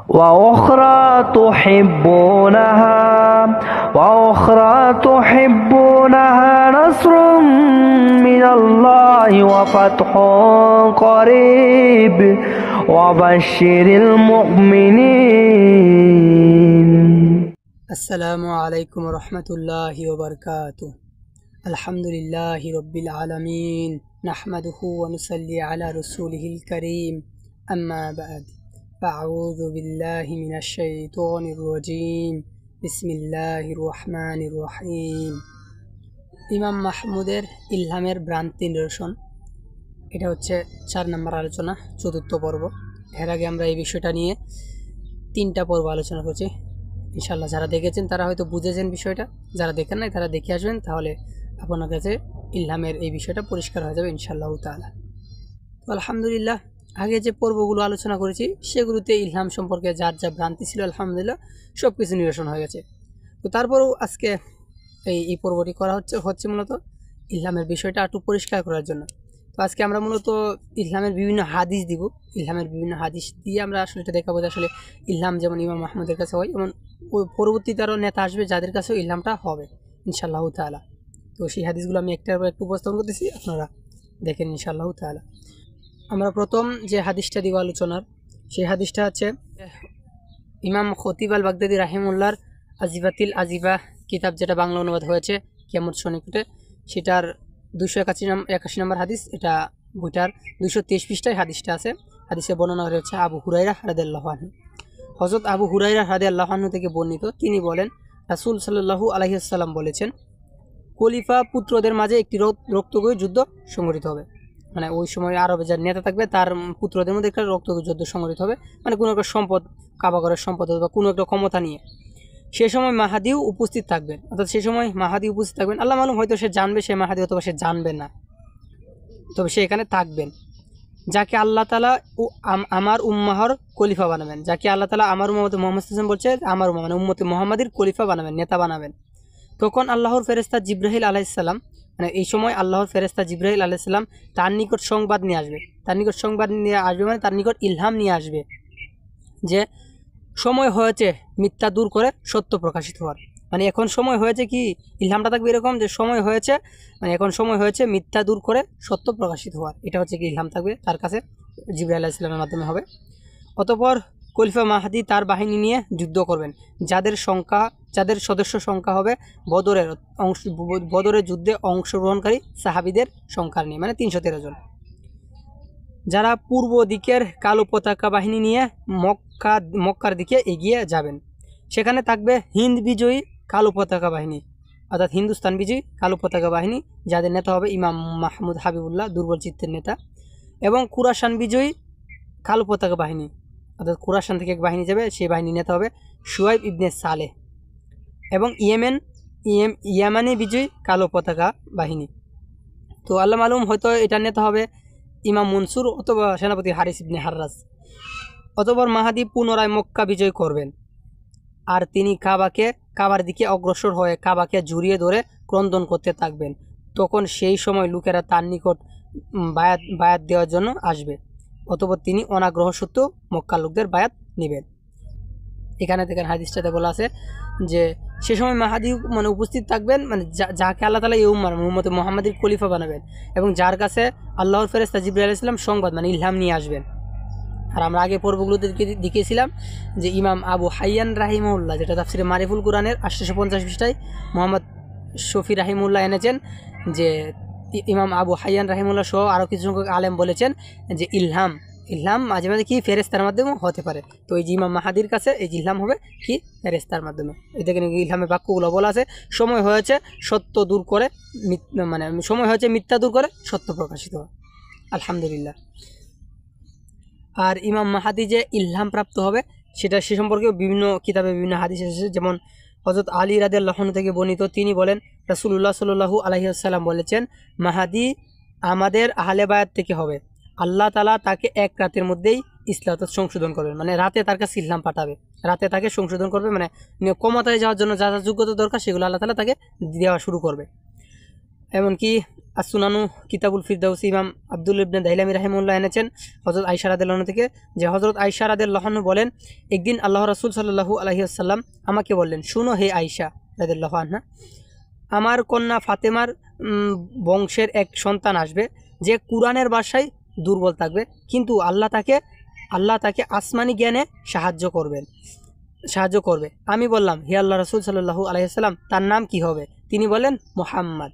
وأخرى تحبونها نصر من الله وفتح قريب وبشر المؤمنين. السلام عليكم ورحمة الله وبركاته. الحمد لله رب العالمين نحمده ونصلي على رسوله الكريم أما بعد فأعوذ بالله من الشيطان الرجيم بسم الله الرحمن الرحيم. ইমাম মাহমুদের ইলহামের ভ্রান্তি নিরসন, এটা হচ্ছে 4 নম্বর আলোচনা, চতুর্থ পর্ব। এর আগে আমরা এই বিষয়টা নিয়ে 3টা পর্ব আলোচনা করছি। ইনশাআল্লাহ যারা দেখেছেন তারা হয়তো বুঝেছেন বিষয়টা, যারা দেখেন নাই তারা দেখে আসবেন, তাহলে আপনার কাছে ইলহামের এই বিষয়টা পরিষ্কার হয়ে যাবে ইনশাআল্লাহ তাআলা। তো আলহামদুলিল্লাহ, আগে যে পর্বগুলো আলোচনা করেছি সেগুলোতে ইলহাম সম্পর্কে যার যা ভ্রান্তি ছিল আলহামদুলিল্লাহ সব কিছু নিরসন হয়ে গেছে। তো তারপরেও আজকে এই পর্বটি করা হচ্ছে মূলত ইলহামের বিষয়টা একটু পরিষ্কার করার জন্য। তো আজকে আমরা মূলত ইলহামের বিভিন্ন হাদিস দিব। ইলহামের বিভিন্ন হাদিস দিয়ে আমরা আসলে এটা দেখাবো যে আসলে ইলহাম যেমন ইমাম মাহমুদের কাছে হয়, এমন পরবর্তীতে আরও নেতা আসবে যাদের কাছেও ইলহামটা হবে ইনশাআল্লাহ তাআলা। তো সেই হাদিসগুলো আমি একটার পর একটু উপস্থাপন করতেছি, আপনারা দেখেন ইনশাআল্লাহ তাআলা। আমরা প্রথম যে হাদিসটা দিব আলোচনার, সেই হাদিসটা হচ্ছে ইমাম খতিব আল বাগদাদি রাহিমুল্লাহর আজিবাতিল আজিবা কিতাব, যেটা বাংলা অনুবাদ হয়েছে কিয়ামত সন্নিকটে, সেটার 281 নম্বর হাদিস। এটা বইটার 223 পৃষ্ঠায় হাদিসটা আছে। হাদিসে বর্ণনা হচ্ছে আবু হুরায়রা রাদিয়াল্লাহু আনহু। হযরত আবু হুরায়রা রাদিয়াল্লাহু আনহু থেকে বর্ণিত, তিনি বলেন রাসূল সাল্লাল্লাহু আলাইহি ওয়াসাল্লাম বলেছেন, খলিফা পুত্রদের মাঝে একটি রক্তক্ষয়ী যুদ্ধ সংঘটিত হবে। মানে ওই সময় আরবে যার নেতা থাকবে তার পুত্রদের মধ্যে একটা রক্তক্ষয়ী যুদ্ধ সংঘটিত হবে, মানে কোনো একটা সম্পদ, কাবাগরের সম্পদ বা কোনো একটা ক্ষমতা নিয়ে। সে সময় মাহাদিও উপস্থিত থাকবেন, অর্থাৎ সে সময় মাহাদি উপস্থিত থাকবেন। আল্লাহ মালুম, হয়তো সে জানবে সে মাহাদি, অথবা সে জানবে না, তবে সে এখানে থাকবেন। যাকে আল্লাহ তাআলা আমার উম্মাহর খলিফা বানাবেন, যাকে আল্লাহ তাআলা আমার উম্মত মুহাম্মদ সাল্লাল্লাহু আলাইহি ওয়াসাল্লাম বলছে আমার উম্মাহ মানে উম্মতে মুহাম্মাদির খলিফা বানাবেন, নেতা বানাবেন। তখন আল্লাহর ফেরেশতা জিবরাইল আলাইহিস সালাম, মানে এই সময় আল্লাহর ফেরেশতা জিবরাইল আলাইহিস সালাম তার নিকট সংবাদ নিয়ে আসবে। তার নিকট সংবাদ নিয়ে আসবে মানে তার নিকট ইলহাম নিয়ে আসবে যে সময় হয়েছে মিথ্যা দূর করে সত্য প্রকাশিত হওয়ার। মানে এখন সময় হয়েছে, কি ইলহামটা থাকবে এরকম যে সময় হয়েছে, মানে এখন সময় হয়েছে মিথ্যা দূর করে সত্য প্রকাশিত হওয়ার। এটা হচ্ছে কি ইলহাম থাকবে তার কাছে, জিবরাইল আলাইহিস সালামের মাধ্যমে হবে। অতঃপর খলিফা মাহদি তার বাহিনী নিয়ে যুদ্ধ করবেন, যাদের সদস্য সংখ্যা হবে বদরের যুদ্ধে অংশগ্রহণকারী সাহাবীদের সংখ্যা নিয়ে, মানে 313 জন, যারা পূর্ব দিকের কালো পতাকা বাহিনী নিয়ে মক্কার দিকে এগিয়ে যাবেন। সেখানে থাকবে হিন্দ বিজয়ী কালো পতাকা বাহিনী, অর্থাৎ হিন্দুস্তান বিজয়ী কালো পতাকা বাহিনী, যাদের নেতা হবে ইমাম মাহমুদ হাবিবুল্লাহ, দুর্বল চিত্তের নেতা। এবং কুরাশান বিজয়ী কালো পতাকা বাহিনী, অর্থাৎ কুরাশান থেকে এক বাহিনী যাবে, সেই বাহিনীর নেতা হবে শুয়াইব ইবনে সালেহ। এবং ইয়ামানি বিজয়ী কালো পতাকা বাহিনী, তো আল্লাহ মালুম, হয়তো এটার নেতা হবে ইমাম মনসুর অথবা সেনাপতি হারিস ইবনে হাররাজ। অতঃপর মাহাদি পুনরায় মক্কা বিজয় করবেন, আর তিনি কাবার দিকে অগ্রসর হয়ে কাবাকে জড়িয়ে ধরে ক্রন্দন করতে থাকবেন। তখন সেই সময় লোকেরা তার নিকট বায়াত দেওয়ার জন্য আসবে। অতঃপর তিনি অনাগ্রহ সত্ত্বেও মক্কার লোকদের বায়াত নেবেন। এখানে দেখেন হাদিসটাতে বলা আছে যে সে সময় মাহাদি মানে উপস্থিত থাকবেন, মানে যাকে আল্লাহ তাআলা এই উম্মতে মুহাম্মাদির খলিফা বানাবেন, এবং যার কাছে আল্লাহর ফেরেশতা জিবরাইল আলাইহিস সালাম সংবাদ মানে ইলহাম নিয়ে আসবেন। আর আমরা আগে পর্বগুলোতে দেখিয়েছিলাম যে ইমাম আবু হাইয়ান রাহিমাহুল্লাহ, যেটা তাফসিরে মারিফুল কোরআনের 850 পৃষ্ঠায় মোহাম্মদ শফি রাহিমাহুল্লাহ এনেছেন, যে ইমাম আবু হাইয়ান রাহিমাহুল্লাহ সহ আরও কিছু সংখ্যক আলেম বলেছেন যে ইলহাম মাঝে মাঝে কি ফেরেশতার মাধ্যমেও হতে পারে। তো এই যে ইমাম মাহাদির কাছে এই ইলহাম হবে কি ফেরেশতার মাধ্যমে। এই দেখেন ইলহামের বাক্যগুলো বলা আছে, সময় হয়েছে সত্য দূর করে মানে সময় হয়েছে মিথ্যা দূর করে সত্য প্রকাশিত হয়। আলহামদুলিল্লাহ। আর ইমাম মাহাদি যে ইলহাম প্রাপ্ত হবে সেটা সে সম্পর্কেও বিভিন্ন কিতাবে বিভিন্ন হাদিস এসেছে। যেমন হযরত আলী রাদিয়াল্লাহু আনহু থেকে বর্ণিত, তিনি বলেন রাসূলুল্লাহ সাল্লাল্লাহু আলাইহি ওয়াসাল্লাম বলেছেন, মাহাদি আমাদের আহলে বায়াত থেকে হবে। আল্লাহ তাআলা তাকে এক রাতের মধ্যেই ইসলাম সংশোধন করবেন, মানে রাতে তার কাছে ইসলাম পাঠাবে, রাতে তাকে সংশোধন করবে, মানে ক্ষমতায় যাওয়ার জন্য যা যা যোগ্যতা দরকার সেগুলো আল্লাহ তাআলা তাকে দেওয়া শুরু করবে। এমনকি আসুনানু কিতাবুল ফিরদাউস ইমাম আব্দুল ইবনে দাইলামি রাহিমাহুল্লাহ এনেছেন হযরত আয়েশা রাদিয়াল্লাহু আনহা থেকে, যে হযরত আয়েশা রাদিয়াল্লাহু আনহা বলেন, একদিন আল্লাহ রাসূল সাল্লাল্লাহু আলাইহি ওয়াসাল্লাম আমাকে বললেন, শুনো হে আয়েশা রাদিয়াল্লাহু আনহা, আমার কন্যা ফাতেমার বংশের এক সন্তান আসবে যে কুরআনের ভাষায় দুর্বল থাকবে, কিন্তু আল্লাহ তাকে আসমানি জ্ঞানে সাহায্য করবে। আমি বললাম, হে আল্লাহ রাসূল সাল্লাল্লাহু আলাইহি ওয়াসাল্লাম, তার নাম কি হবে? তিনি বলেন, মুহাম্মদ।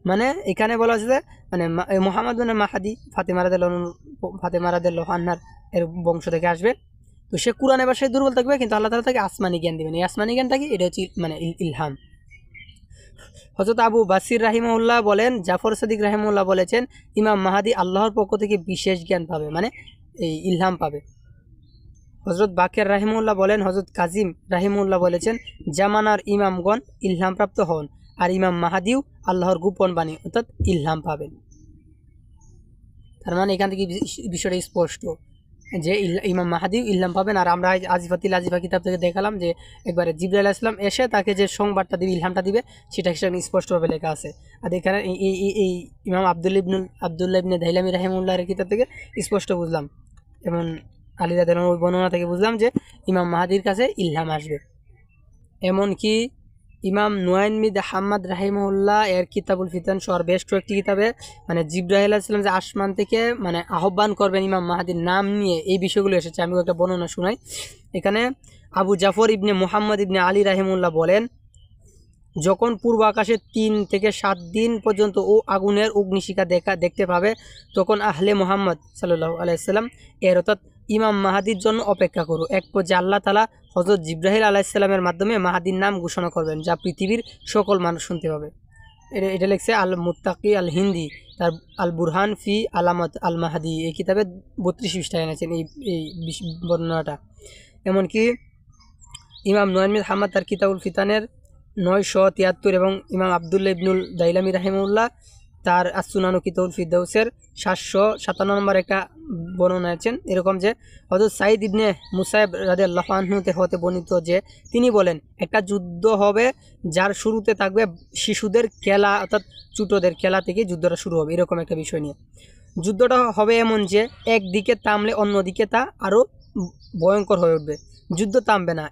মানে এখানে বলা হচ্ছে যে মানে মুহাম্মদ মানে মাহাদি, ফাতেমা রাদিয়াল্লাহু আনহার এর বংশ থেকে আসবে। তো সে কুরআনের ভাষায় দুর্বল থাকবে, কিন্তু আল্লাহ তাআলা তাকে আসমানি জ্ঞান দিবেন। এই আসমানি জ্ঞানটা কি? এটা হচ্ছে মানে ইলহাম। হযরত আবু বাসির রাহিমাহুল্লাহ বলেন, জাফর সাদিক রাহিমাহুল্লাহ বলেছেন, ইমাম মাহাদি আল্লাহর পক্ষ থেকে বিশেষ জ্ঞান পাবে, মানে এই ইলহাম পাবে। হযরত বাকের রাহিমাহুল্লাহ বলেন, হযরত কাজিম রাহিমাহুল্লাহ বলেছেন, জামানার ইমামগণ ইলহাম প্রাপ্ত হন, আর ইমাম মাহাদিও আল্লাহর গোপন বাণী অর্থাৎ ইলহাম পাবেন। তার মানে এখান থেকে বিষয়টা স্পষ্ট যে ইমাম মাহাদিও ইলহাম পাবেন। আর আমরা আজিফা কিতাব থেকে দেখালাম যে একবারে জিবরাইল আলাইহিস সালাম এসে তাকে যে সংবাদটা দিবে, ইলহামটা দিবে, সেটা সেখানে স্পষ্টভাবে লেখা আছে। আর এখানে এই ইমাম আব্দুল্লাহ ইবনে দাইলামি রাহিমাহুল্লাহর কিতাব থেকে স্পষ্ট বুঝলাম, যেমন আলী রাদিয়াল্লাহু আনহু বর্ণনা থেকে বুঝলাম যে ইমাম মাহাদির কাছে ইলহাম আসবে। এমনকি ইমাম নুআইন বিন হাম্মাদ রাহিমাহুল্লাহ এর কিতাবুল ফিতান সহ বেশ কয়েকটি কিতাবে মানে জিবরাইল আলাইহিস সালাম যে আসমান থেকে মানে আহ্বান করবেন ইমাম মাহাদির নাম নিয়ে, এই বিষয়গুলো এসেছে। আমি একটা বর্ণনা শোনাই। এখানে আবু জাফর ইবনে মুহাম্মদ ইবনে আলী রাহিমাহুল্লাহ বলেন, যখন পূর্ব আকাশে 3 থেকে 7 দিন পর্যন্ত ও আগুনের অগ্নিশিখা দেখতে পাবে, তখন আহলে মুহাম্মদ সাল্লাল্লাহু আলাইহি ওয়াসাল্লাম এর অর্থাৎ ইমাম মাহাদির জন্য অপেক্ষা করো। এক পর্যায়ে আল্লাহ তাআলা হযরত জিবরাইল আলাইহিস সালামের মাধ্যমে মাহাদির নাম ঘোষণা করবেন, যা পৃথিবীর সকল মানুষ শুনতে পাবে। এটা লিখছে আল মুত্তাকি আল হিন্দি, তার আল বুরহান ফি আলামত আল মাহাদি এই কিতাবে 32 পৃষ্ঠায় এনেছেন এই বর্ণনাটা। এমনকি ইমাম নুআইন বিন হাম্মাদ তার কিতাবুল ফিতানের 973 এবং ইমাম আব্দুল্লাহ ইবনুল দাইলামি রাহিমাহুল্লাহ তার আসুনানু কিতাবুল ফিরদাউসের 757 নম্বর একটা বর্ণনা আছেন এরকম যে হযরত সাঈদ ইবনে মুসাইব রাদিয়াল্লাহু আনহু হতে বর্ণিত যে তিনি বলেন, একটা যুদ্ধ হবে যার শুরুতে থাকবে শিশুদের খেলা অর্থাৎ ছোটদের খেলা থেকে যুদ্ধটা শুরু হবে, এরকম একটা বিষয় নিয়ে। যুদ্ধটা হবে এমন যে একদিকে থামলে অন্যদিকে তা আরও ভয়ঙ্কর হয়ে উঠবে, যুদ্ধ থামবে না।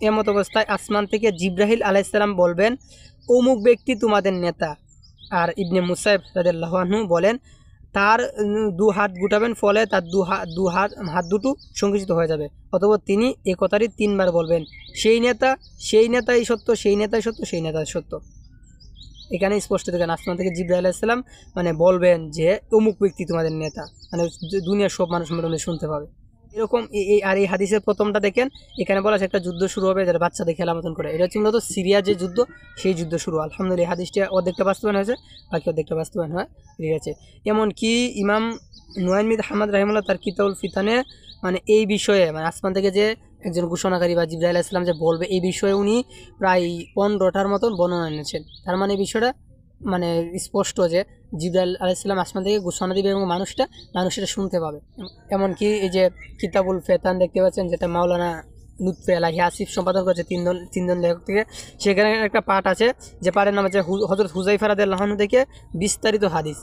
এমত অবস্থায় আসমান থেকে জিবরাইল আলাইহিস সালাম বলবেন, অমুক ব্যক্তি তোমাদের নেতা। আর ইবনে মুসাইব রাদিয়াল্লাহু আনহু বলেন, তার 2 হাত গুটাবেন, ফলে তার হাত দুটো সংকুচিত হয়ে যাবে। অতঃপর তিনি এই কথাটি 3 বার বলবেন, সেই নেতাই সত্য, সেই নেতাই সত্য, সেই নেতাই সত্য। এখানে স্পষ্ট দেখেন আসমান থেকে জিবরাইল আলাইহিস সালাম মানে বলবেন যে অমুক ব্যক্তি তোমাদের নেতা, মানে দুনিয়ার সব মানুষ মোটামুটি শুনতে পাবে এরকম। এই হাদিসের প্রথমটা দেখেন, এখানে বলা আছে একটা যুদ্ধ শুরু হবে যারা বাচ্চাদের খেলা মতন করে। এটা হচ্ছে মূলত সিরিয়ার যে যুদ্ধ, সেই যুদ্ধ শুরু। আলহামদুলিল্লাহ এই হাদিসটা অর্ধেকটা বাস্তবায়ন হয়েছে, বাকি অর্ধেকটা বাস্তবায়ন হয়, ঠিক আছে। এমনকি ইমাম নুআইন বিন হাম্মাদ রাহিমাহুল্লাহ তার কিতাবুল ফিতানে মানে এই বিষয়ে মানে আসমান থেকে যে একজন ঘোষণাকারী বা জিবরাইল আলাইহিস সালাম যে বলবে, এই বিষয়ে উনি প্রায় 15টার মতন বর্ণনা এনেছেন। তার মানে এই বিষয়টা মানে স্পষ্ট যে জিবরাইল আলাইহিস সালাম আসমান থেকে ঘোষণা দিবে এবং মানুষটা শুনতে পাবে। এমনকি এই যে কিতাবুল ফিতান দেখতে পাচ্ছেন, যেটা মাওলানা লুৎফে আলাহি আসিফ সম্পাদন করেছে তিনজন লেখক থেকে, সেখানে একটা পাঠ আছে যে পাঠের নাম হচ্ছে হযরত হুযাইফা রাদিয়াল্লাহু আনহু থেকে বিস্তারিত হাদিস।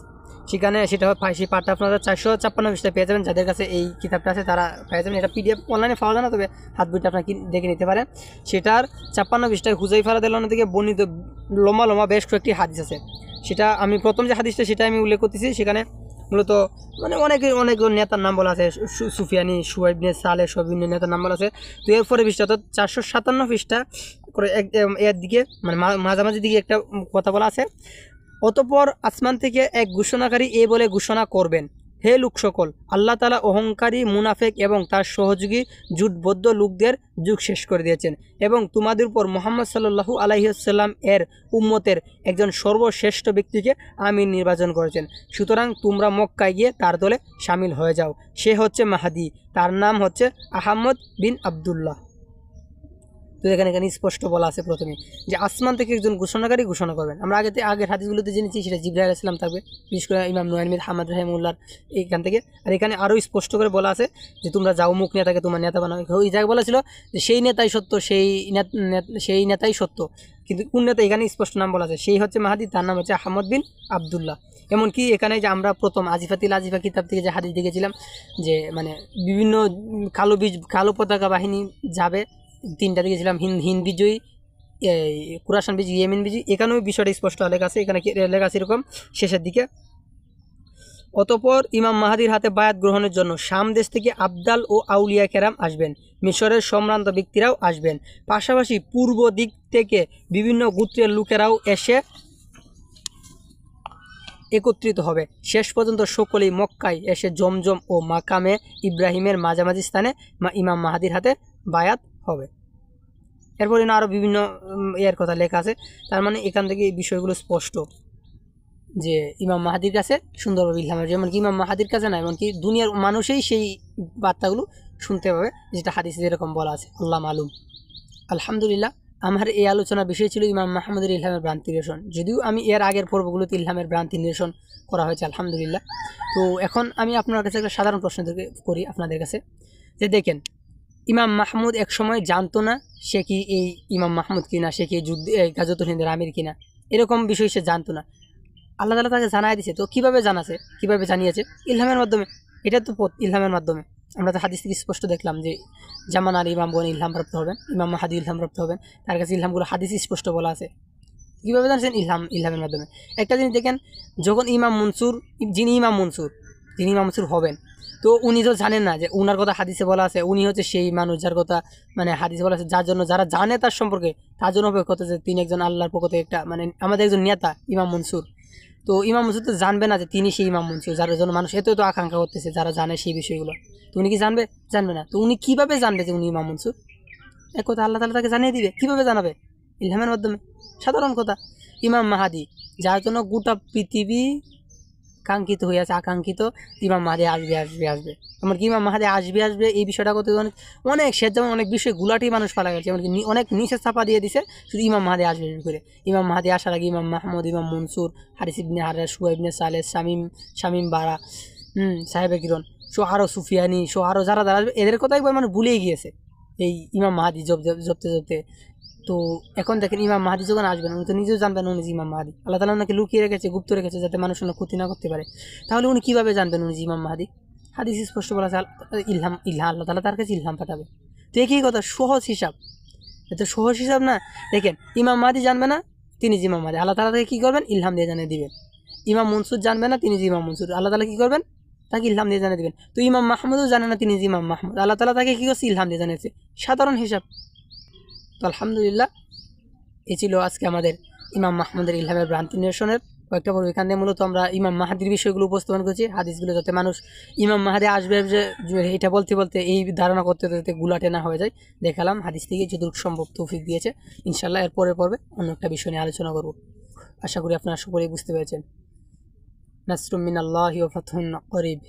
সেখানে সেটা সেই পাঠটা আপনারা 456 পৃষ্ঠায় পেয়ে যাবেন। যাদের কাছে এই কিতাবটা আছে তারা পেয়ে যাবেন। এটা PDF অনলাইনে পাওয়া যায় না, তবে হাত বইটা আপনারা দেখে নিতে পারেন। সেটার 56 পৃষ্ঠায় হুযাইফা রাদিয়াল্লাহু আনহু থেকে বর্ণিত লম্বা বেশ কয়েকটি হাদিস আছে। সেটা আমি প্রথম যে হাদিসটা সেটা আমি উল্লেখ করতেছি। সেখানে মূলত মানে অনেক নেতার নাম বলা আছে, সুফিয়ানি, শুআইব ইবনে সালেহ, সব নেতার নাম বলা আছে। তো এরপরে পৃষ্ঠা অর্থাৎ 457 পৃষ্ঠা করে এর দিকে মানে মাঝামাঝি দিকে একটা কথা বলা আছে, অতঃপর আসমান থেকে এক ঘোষণাকারী এ বলে ঘোষণা করবেন, হে লোক সকল, আল্লাহ তাআলা অহংকারী, মুনাফেক এবং তার সহযোগী জুটবদ্ধ লোকদের যুগ শেষ করে দিয়েছেন এবং তোমাদের উপর মুহাম্মদ সাল্লাল্লাহু আলাইহি ওয়াসাল্লাম এর উম্মতের একজন সর্বশ্রেষ্ঠ ব্যক্তিকে আমির নির্বাচন করেছেন। সুতরাং তোমরা মক্কায় গিয়ে তার দলে শামিল হয়ে যাও। সে হচ্ছে মাহাদি, তার নাম হচ্ছে আহমদ বিন আবদুল্লাহ। তো এখানে স্পষ্ট বলা আছে প্রথমে যে আসমান থেকে একজন ঘোষণাকারী ঘোষণা করবেন। আমরা আগের হাদিসগুলোতে জেনেছি সেটা জিবরাইল আলাইহিস সালাম থাকবে, বিশেষ করে ইমাম নুয়াইমিন হামাদ রাহিমাহুল্লাহ এইখান থেকে। আর এখানে আরও স্পষ্ট করে বলা আছে যে তোমরা যাও মুখ নেতাকে তোমার নেতা বানাও। ওই জায়গায় বলা ছিল যে সেই নেতাই সত্য, সেই নেতাই সত্য, কিন্তু কোন নেতা এখানে স্পষ্ট নাম বলা আছে, সেই হচ্ছে মাহাদি, তার নাম হচ্ছে আহমদ বিন আবদুল্লাহ। এমনকি এখানে যে আমরা প্রথম আজিফাতিল আজিফা কিতাব থেকে যে হাদিস দেখেছিলাম যে মানে বিভিন্ন কালো পতাকা বাহিনী যাবে, 3টা দেখেছিলাম, হিন্দ বিজয়ী, কুরাসান বিজয়ী, ইয়েমেন বিজয়ী, এখানেও বিষয়টা স্পষ্ট লেখা আছে। এখানে লেখা আছে এরকম শেষের দিকে, অতঃপর ইমাম মাহাদির হাতে বায়াত গ্রহণের জন্য শাম দেশ থেকে আবদাল ও আউলিয়া কেরাম আসবেন, মিশরের সম্ভ্রান্ত ব্যক্তিরাও আসবেন, পাশাপাশি পূর্ব দিক থেকে বিভিন্ন গোত্রের লোকেরাও এসে একত্রিত হবে। শেষ পর্যন্ত সকলেই মক্কায় এসে জমজম ও মাকামে ইব্রাহিমের মাঝামাঝি স্থানে ইমাম মাহাদির হাতে বায়াত হবে। এরপরে আরও বিভিন্ন এর কথা লেখা আছে। তার মানে এখান থেকে এই বিষয়গুলো স্পষ্ট যে ইমাম মাহাদির কাছে সুন্দরভাবে ইলহাম হবে, যেমনকি ইমাম মাহাদির কাছে না, এমনকি দুনিয়ার মানুষই সেই বার্তাগুলো শুনতে পাবে, যেটা হাদিসে যেরকম বলা আছে। আল্লাহ মালুম। আলহামদুলিল্লাহ, আমার এই আলোচনার বিষয় ছিল ইমাম মাহমুদের ইলহামের ভ্রান্তি নিরসন। যদিও আমি এর আগের পর্বগুলোতে ইলহামের ভ্রান্তি নিরসন করা হয়েছে আলহামদুলিল্লাহ। তো এখন আমি আপনার কাছে একটা সাধারণ প্রশ্ন করি আপনাদের কাছে, যে দেখেন ইমাম মাহমুদ এক সময় জানতো না সে কি এই ইমাম মাহমুদ কিনা, সে কি গাজওয়াতুল হিন্দের আমির কিনা, এরকম বিষয় সে জানতো না। আল্লাহ তাআলা তাকে জানাই দিয়েছে। তো কীভাবে জানাছে, কীভাবে জানিয়েছে? ইলহামের মাধ্যমে। এটা তো ইলহামের মাধ্যমে। আমরা তো হাদিস থেকে স্পষ্ট দেখলাম যে জামানার ইমামগণ ইলহামপ্রাপ্ত হবেন, ইমাম মাহাদি ইলহামপ্রাপ্ত হবেন, তার কাছে ইলহামগুলো হাদিস স্পষ্ট বলা আছে। কীভাবে জানছেন? ইলহামের মাধ্যমে। একটা জিনিস দেখেন, যখন যিনি ইমাম মনসুর হবেন, তো উনি তো জানেন না যে উনার কথা হাদিসে বলা আছে, উনি হচ্ছে সেই মানুষ যার কথা মানে হাদিসে বলা আছে, যার জন্য যারা জানে তার সম্পর্কে, তার জন্য কথা যে তিনি একজন আল্লাহর পক্ষ থেকে একটা মানে আমাদের একজন নেতা ইমাম মনসুর। তো ইমাম মনসুর তো জানবে না যে তিনি সেই ইমাম মনসুর, যার জন্য মানুষ এত আকাঙ্ক্ষা করতেছে, যারা জানে সেই বিষয়গুলো। তো উনি কি জানবে না। তো উনি কীভাবে জানবে যে উনি ইমাম মনসুর? এক কথা, আল্লাহ তাআলা তাকে জানিয়ে দিবে। কীভাবে জানাবে? ইলহামের মাধ্যমে। সাধারণ কথা। ইমাম মাহাদি, যার জন্য গোটা পৃথিবী কাঙ্ক্ষিত হয়ে আছে, আকাঙ্ক্ষিত, ইমাম মাহাদি আসবে। এমনকি ইমাম মাহাদি আসবে এই বিষয়টা করতে অনেক সে যেমন অনেক বিষয় গুলাটি মানুষ পালা গেছে, এমনকি অনেক নিচে চাপা দিয়ে দিছে শুধু ইমাম মাহাদি আসবে করে। ইমাম মাহাদি আসার আগে ইমাম মাহমুদ, ইমাম মনসুর, হারিস ইবনে হারাস, শুআইব ইবনে সালেহ, শামীম বারা, সাহেবে কিরণ, আরও সুফিয়ানি, আরও যারা আসবে, এদের কথা একবার মানে ভুলেই গিয়েছে এই ইমাম মাহাদি জপতে। তো এখন দেখেন ইমাম মাহাদি যখন আসবেন, উনি তো নিজেও জানবেন উনি ইমাম মাহাদি। আল্লাহ তাআলা ওনাকে লুকিয়ে রেখেছে, গুপ্ত রেখেছে, যাতে মানুষ ওনার ক্ষতি না করতে পারে। তাহলে উনি কীভাবে জানবেন উনি ইমাম মাহাদি? হাদিস স্পষ্ট বলা আছে ইলহাম আল্লাহ তাআলা তার কাছে ইলহাম পাঠাবে। তো একই কথা, সহজ হিসাব। এটা সহজ হিসাব না? দেখেন, ইমাম মাহাদি জানবে না তিনি ইমাম মাহাদি, আল্লাহ তাআলা তাকে কী করবেন? ইলহাম দিয়ে জানিয়ে দিবেন। ইমাম মনসুর জানবে না তিনি ইমাম মনসুর, আল্লাহ তাআলা কী করবেন? তাকে ইলহাম দিয়ে জানিয়ে দিবেন। তো ইমাম মাহমুদও জানে না তিনি ইমাম মাহমুদ, আল্লাহ তাআলা তাকে কী করছে? ইলহাম দিয়ে জানিয়েছে। সাধারণ হিসাব। তো আলহামদুলিল্লাহ, এই ছিল আজকে আমাদের ইমাম মাহমুদের ইলহামের ভ্রান্তি নিরসনের কয়েকটা পর্ব। এখান থেকে মূলত আমরা ইমাম মাহাদির বিষয়গুলো উপস্থাপন করেছি, হাদিসগুলো, যাতে মানুষ ইমাম মাহাদি আসবে এটা বলতে এই ধারণা করতে গুলাটে না হয়ে যায়। দেখালাম হাদিস থেকে যতটুকু সম্ভব তৌফিক দিয়েছে। ইনশাআল্লাহ এর পরে পর্বে অন্য একটা বিষয় নিয়ে আলোচনা করব। আশা করি আপনারা সকলেই বুঝতে পেরেছেন। নাসরুম মিনাল্লাহি ওয়া ফাতহুন করিব।